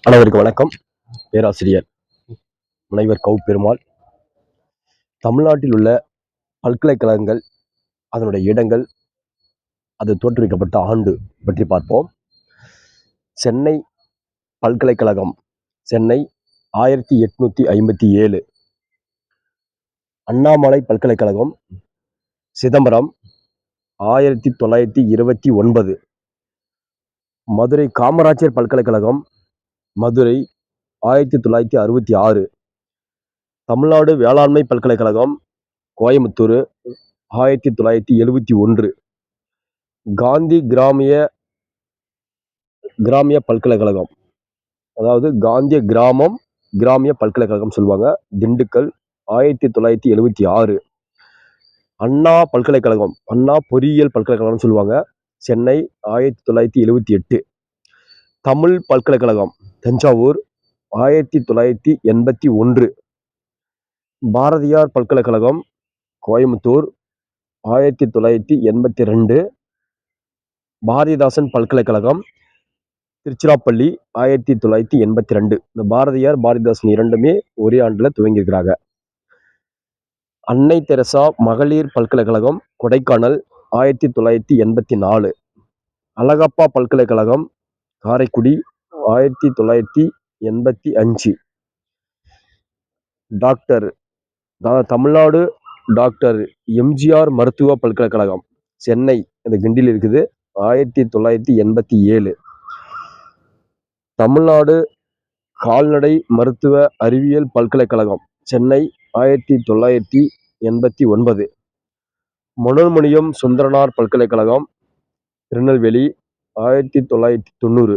அனைவருக்கு வணக்கம். பேராசிரியர் முனைவர் கௌ பெருமாள். தமிழ்நாட்டில் உள்ள பல்கலைக்கழகங்கள், அதனுடைய இடங்கள், அது தோற்றுவிக்கப்பட்ட ஆண்டு பற்றி பார்ப்போம். சென்னை பல்கலைக்கழகம், சென்னை 1857. அண்ணாமலை பல்கலைக்கழகம், சிதம்பரம் 1929. மதுரை காமராஜர் பல்கலைக்கழகம், மதுரை 1966. தமிழ்நாடு வேளாண்மை பல்கலைக்கழகம், கோயம்புத்தூர் 1971. காந்தி கிராமிய பல்கலைக்கழகம், அதாவது காந்திய கிராமிய பல்கலைக்கழகம் சொல்லுவாங்க, திண்டுக்கல் 1976. அண்ணா பல்கலைக்கழகம், அண்ணா பொறியியல் பல்கலைக்கழகம் சொல்லுவாங்க, சென்னை 1978. தமிழ் பல்கலைக்கழகம், தஞ்சாவூர் 1981. பாரதியார் பல்கலைக்கழகம், கோயம்புத்தூர் 1982. பாரதிதாசன் பல்கலைக்கழகம், திருச்சிராப்பள்ளி 1982. இந்த பாரதிதாசன் இரண்டுமே ஒரே ஆண்டுல துவங்கியிருக்கிறாங்க. அன்னை தெரசா மகளிர் பல்கலைக்கழகம், கொடைக்கானல் 1984. அழகப்பா பல்கலைக்கழகம், காரைக்குடி 1985. தமிழ்நாடு டாக்டர் எம்ஜிஆர் மருத்துவ பல்கலைக்கழகம், சென்னை, இந்த கிண்டியில் இருக்குது, 1987. தமிழ்நாடு கால்நடை மருத்துவ அறிவியல் பல்கலைக்கழகம், சென்னை 1989. மனோன்மணியம் சுந்தரனார் பல்கலைக்கழகம், திருநெல்வேலி 1990.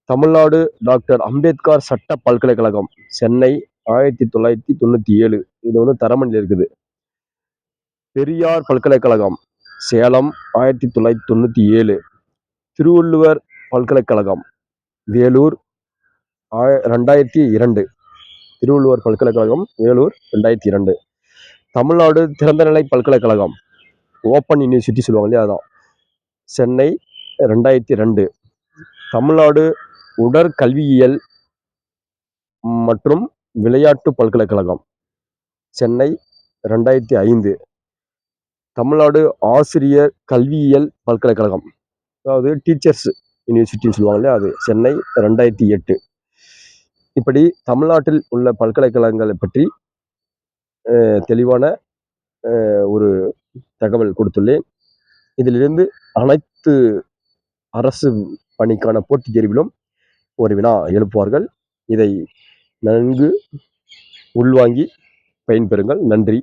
தமிழ்நாடு டாக்டர் அம்பேத்கர் சட்ட பல்கலைக்கழகம், சென்னை 1997. இது தரமணியில் இருக்குது. பெரியார் பல்கலைக்கழகம், சேலம் 1997. திருவள்ளுவர் பல்கலைக்கழகம், வேலூர் 2002. திருவள்ளுவர் பல்கலைக்கழகம், வேலூர் 2002. தமிழ்நாடு திறந்தநிலை பல்கலைக்கழகம், ஓப்பன் யூனிவர்சிட்டி சொல்லுவாங்க இல்லையா, அதான், சென்னை 2002. தமிழ்நாடு உடற்கல்வியியல் மற்றும் விளையாட்டு பல்கலைக்கழகம், சென்னை 2005. தமிழ்நாடு ஆசிரியர் கல்வியியல் பல்கலைக்கழகம், அதாவது டீச்சர்ஸ் யூனிவர்சிட்டின்னு சொல்லுவாங்க இல்லையா, அது சென்னை 2008. இப்படி தமிழ்நாட்டில் உள்ள பல்கலைக்கழகங்களை பற்றி தெளிவான ஒரு தகவல் கொடுத்துள்ளேன். இதிலிருந்து அனைத்து அரசு பணிக்கான போட்டித் தேர்விலும் ஒரு வினா எழுப்புவார்கள். இதை நன்கு உள்வாங்கி பயன்பெறுங்கள். நன்றி.